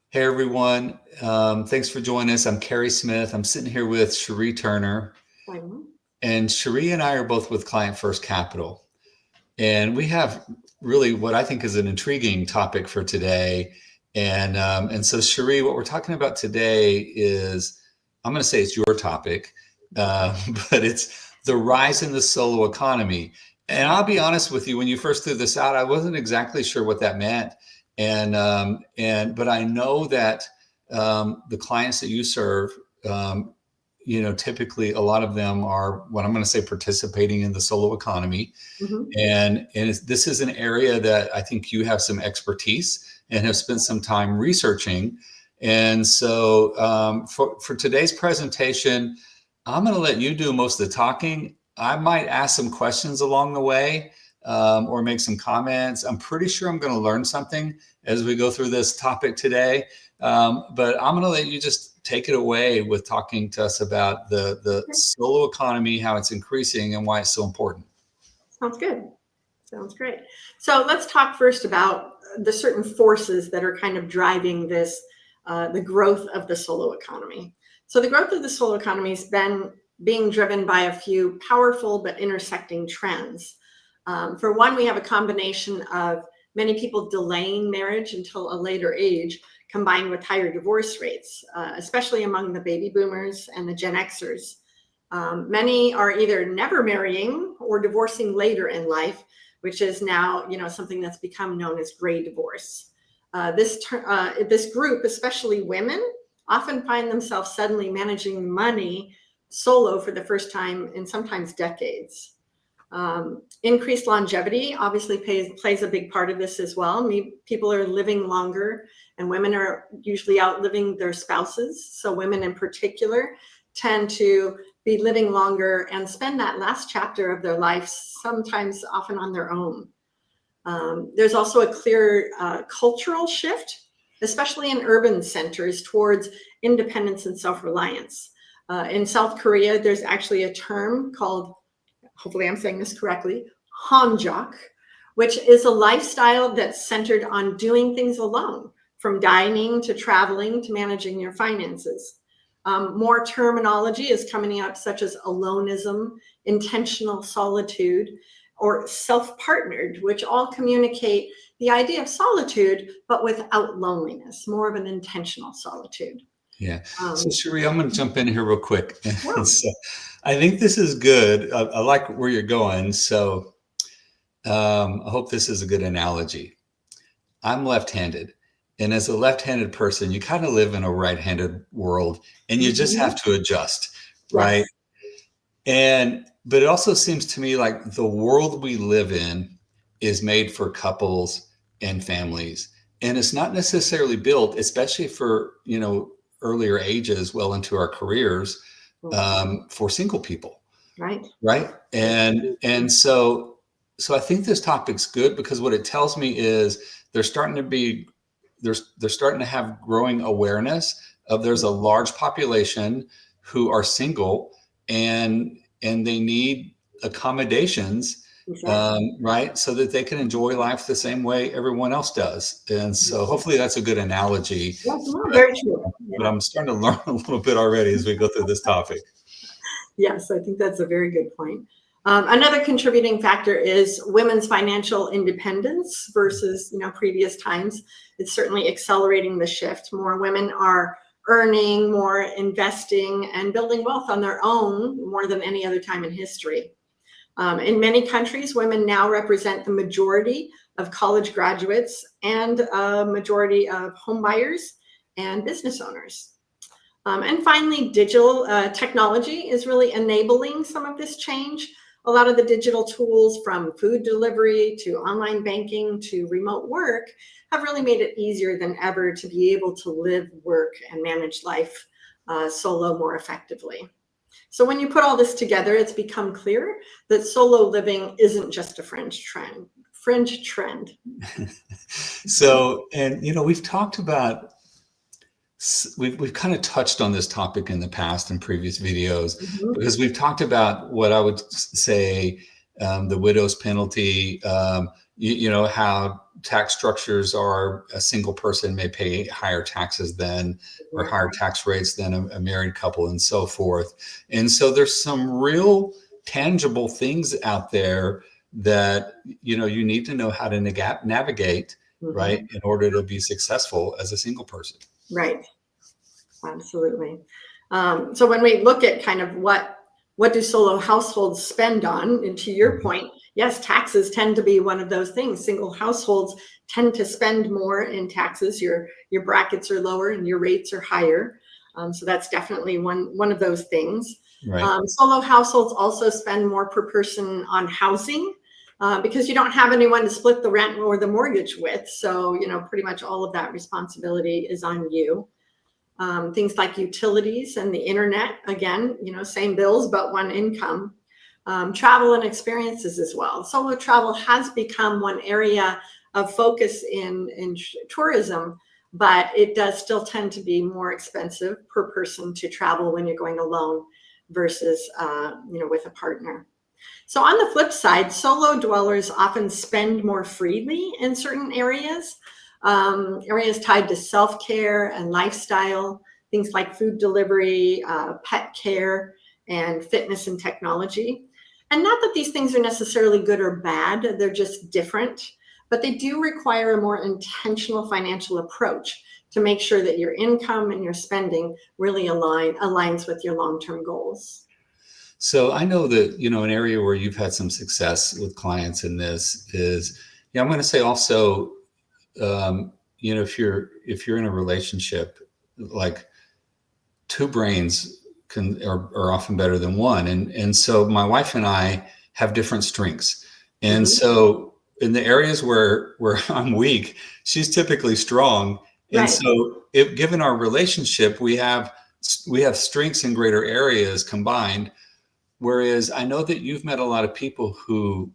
Hey everyone, thanks for joining us. I'm Cary Smith. I'm sitting here with Cheri Turner, Mhm. and Cheri and I are both with Client First Capital. And we have really what I think is an intriguing topic for today. And so Cheri, what we're talking about today is, I'm going to say it's your topic, but it's the rise in the solo economy. And I'll be honest with you, when you first threw this out, I wasn't exactly sure what that meant. But I know that the clients that you serve, um, typically a lot of them are what I'm going to say participating in the solo economy, Mhm. and this is an area that I think you have some expertise and have spent some time researching. And so for today's presentation, I'm going to let you do most of the talking. I might ask some questions along the way, or make some comments. I'm pretty sure I'm going to learn something as we go through this topic today. But I'm going to let you just take it away with talking to us about the Okay. solo economy, how it's increasing, and why it's so important. Sounds good. Sounds great. So let's talk first about the certain forces that are kind of driving this, the growth of the solo economy. So the growth of the solo economy has been being driven by a few powerful but intersecting trends. For one, we have a combination of many people delaying marriage until a later age, combined with higher divorce rates, especially among the baby boomers and the Gen Xers. Many are either never marrying or divorcing later in life, which is now, something that's become known as gray divorce. This group, especially women, often find themselves suddenly managing money solo for the first time in sometimes decades. Increased longevity obviously plays a big part of this as well. People are living longer, and women are usually outliving their spouses. So women in particular tend to be living longer and spend that last chapter of their life sometimes often on their own. There's also a clear cultural shift, especially in urban centers, towards independence and self-reliance. In South Korea, there's actually a term called, hopefully I'm saying this correctly, Hanjak, which is a lifestyle that's centered on doing things alone, from dining to traveling to managing your finances. More terminology is coming up, such as aloneism, intentional solitude, or self-partnered, which all communicate the idea of solitude, but without loneliness, more of an intentional solitude. Yeah. So, Um, Sheree, I'm going to jump in here real quick. yeah. So, I think this is good. I like where you're going. So, I hope this is a good analogy. I'm left-handed, and as a left-handed person, you kind of live in a right-handed world, and you just Mhm. have to adjust, right? Yes. But it also seems to me like the world we live in is made for couples and families, and it's not necessarily built, especially for earlier ages, well into our careers, for single people, Right. right? Right. And so I think this topic's good because what it tells me is there's starting to be they're starting to have growing awareness of there's a large population who are single, and they need accommodations, Exactly. right, so that they can enjoy life the same way everyone else does. And so Yes. hopefully that's a good analogy. Yes, no, but, very true. but Yeah. I'm starting to learn a little bit already as we go through this topic. Yes, I think that's a very good point. Another contributing factor is women's financial independence versus previous times. It's certainly accelerating the shift. More women are earning, more investing, and building wealth on their own more than any other time in history. In many countries, women now represent the majority of college graduates and a majority of home buyers and business owners. And finally, digital technology is really enabling some of this change. A lot of the digital tools, from food delivery to online banking to remote work, have really made it easier than ever to be able to live, work, and manage life solo more effectively. So when you put all this together, it's become clear that solo living isn't just a fringe trend. Fringe trend. So, and we've talked about we've kind of touched on this topic in the past in previous videos, Mhm. because we've talked about what I would say the widow's penalty, you know, how tax structures are, a single person may pay higher taxes than, or higher tax rates than a married couple, and so forth. And so there's some real tangible things out there that, you know, you need to know how to navigate, right, in order to be successful as a single person. Right. Absolutely. So when we look at kind of what do solo households spend on, and to your point, yes, taxes tend to be one of those things. Single households tend to spend more in taxes. Your brackets are lower and your rates are higher. So that's definitely one of those things. Right. Solo households also spend more per person on housing because you don't have anyone to split the rent or the mortgage with. So, you know, pretty much all of that responsibility is on you. Things like utilities and the internet, again, you know, same bills, but one income. Travel and experiences as well. Solo travel has become one area of focus in tourism, but it does still tend to be more expensive per person to travel when you're going alone versus, you know, with a partner. So on the flip side, solo dwellers often spend more freely in certain areas. Areas tied to self-care and lifestyle, things like food delivery, pet care, and fitness and technology. And not that these things are necessarily good or bad, they're just different, but they do require a more intentional financial approach to make sure that your income and your spending really aligns with your long-term goals. So I know that, you know, an area where you've had some success with clients in this is, yeah, I'm going to say also, you know, if you're in a relationship, like two brains are often better than one. And so my wife and I have different strengths. And so in the areas where I'm weak, she's typically strong. And Right. so given our relationship, we have strengths in greater areas combined. Whereas I know that you've met a lot of people who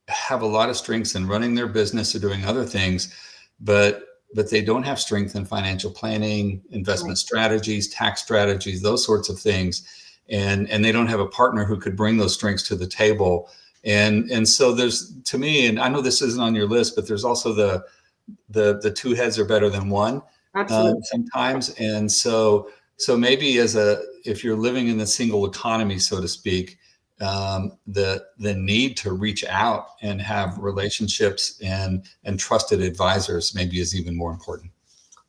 have a lot of strengths in running their business or doing other things, but they don't have strength in financial planning, investment strategies, tax strategies, those sorts of things. And they don't have a partner who could bring those strengths to the table. And so there's, to me, and I know this isn't on your list, but there's also the two heads are better than one. Absolutely. Sometimes. And so maybe if you're living in the single economy, so to speak, the need to reach out and have relationships and trusted advisors maybe is even more important.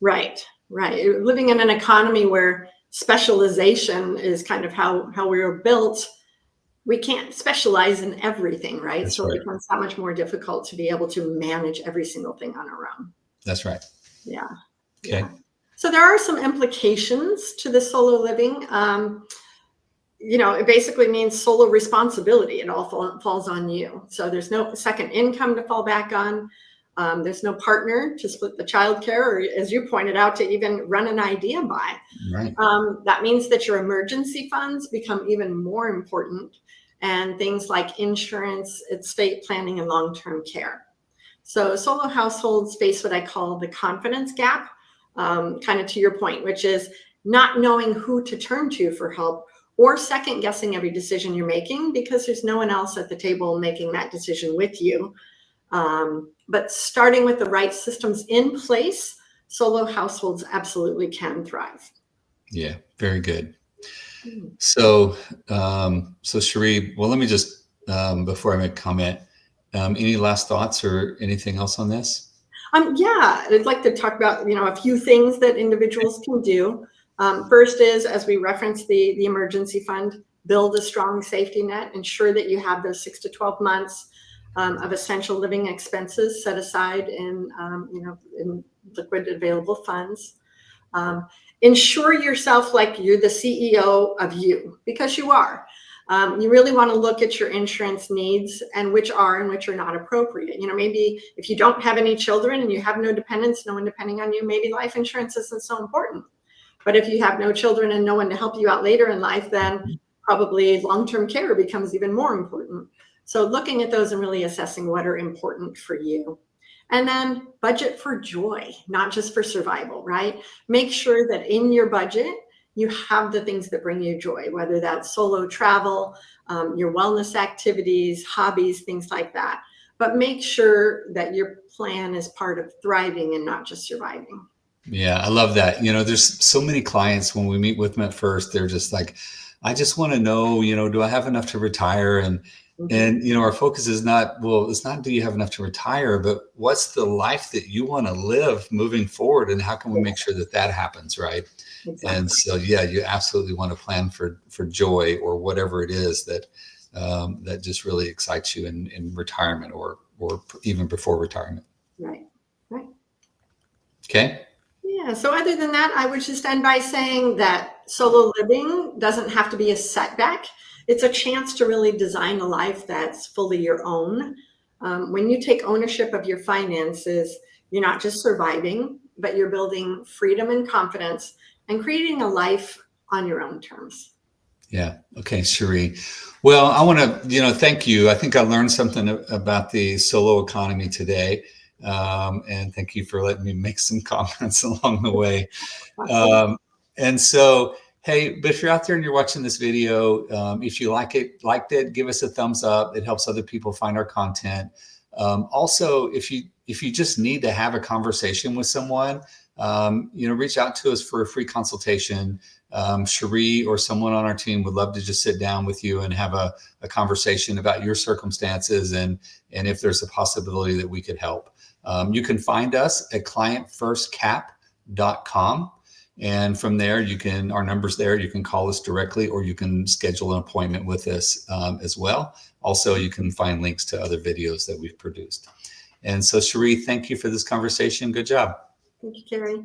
Right. Living in an economy where specialization is kind of how we were built, we can't specialize in everything, right? That's So right. it becomes that much more difficult to be able to manage every single thing on our own. That's right. Yeah. Okay. Yeah. So there are some implications to the solo living. You know, it basically means solo responsibility. It all falls on you. So there's no second income to fall back on. There's no partner to split the childcare, or as you pointed out, to even run an idea by. Right. That means that your emergency funds become even more important, and things like insurance, estate planning, and long-term care. So solo households face what I call the confidence gap, kind of to your point, which is not knowing who to turn to for help, or second guessing every decision you're making because there's no one else at the table making that decision with you. But starting with the right systems in place, solo households absolutely can thrive. Yeah, very good. So, Cheri, well, let me just, before I make a comment, any last thoughts or anything else on this? Yeah, I'd like to talk about, you know, a few things that individuals can do. First is, as we referenced the emergency fund, build a strong safety net, ensure that you have those 6 to 12 months of essential living expenses set aside in, you know, in liquid available funds. Ensure yourself like you're the CEO of you, because you are. You really want to look at your insurance needs and which are and which are not appropriate. You know, maybe if you don't have any children and you have no dependents, no one depending on you, maybe life insurance isn't so important. But if you have no children and no one to help you out later in life, then probably long-term care becomes even more important. So looking at those and really assessing what are important for you. And then budget for joy, not just for survival, right? Make sure that in your budget, you have the things that bring you joy, whether that's solo travel, your wellness activities, hobbies, things like that. But make sure that your plan is part of thriving and not just surviving. Yeah, I love that. There's so many clients when we meet with them at first, they're just like, I just want to know, do I have enough to retire? Mhm. Our focus is not, well, it's not, do you have enough to retire, but what's the life that you want to live moving forward? And how can we make sure that that happens? Right. And Exactly. so, yeah, you absolutely want to plan for joy or whatever it is that, that just really excites you in retirement or even before retirement. Right. Right. Okay. Yeah. So other than that, I would just end by saying that solo living doesn't have to be a setback. It's a chance to really design a life that's fully your own. When you take ownership of your finances, you're not just surviving, but you're building freedom and confidence and creating a life on your own terms. Yeah. Okay, Cheri. Well, I want to, thank you. I think I learned something about the solo economy today. And thank you for letting me make some comments along the way. Awesome. Um, and so, hey, but if you're out there and you're watching this video, if you liked it, give us a thumbs up. It helps other people find our content. Also, if you just need to have a conversation with someone, reach out to us for a free consultation. Cheri or someone on our team would love to just sit down with you and have a conversation about your circumstances and if there's a possibility that we could help. You can find us at clientfirstcap.com. And from there, our number's there. You can call us directly or you can schedule an appointment with us as well. Also, you can find links to other videos that we've produced. And so, Cheri, thank you for this conversation. Good job. Thank you, Cary.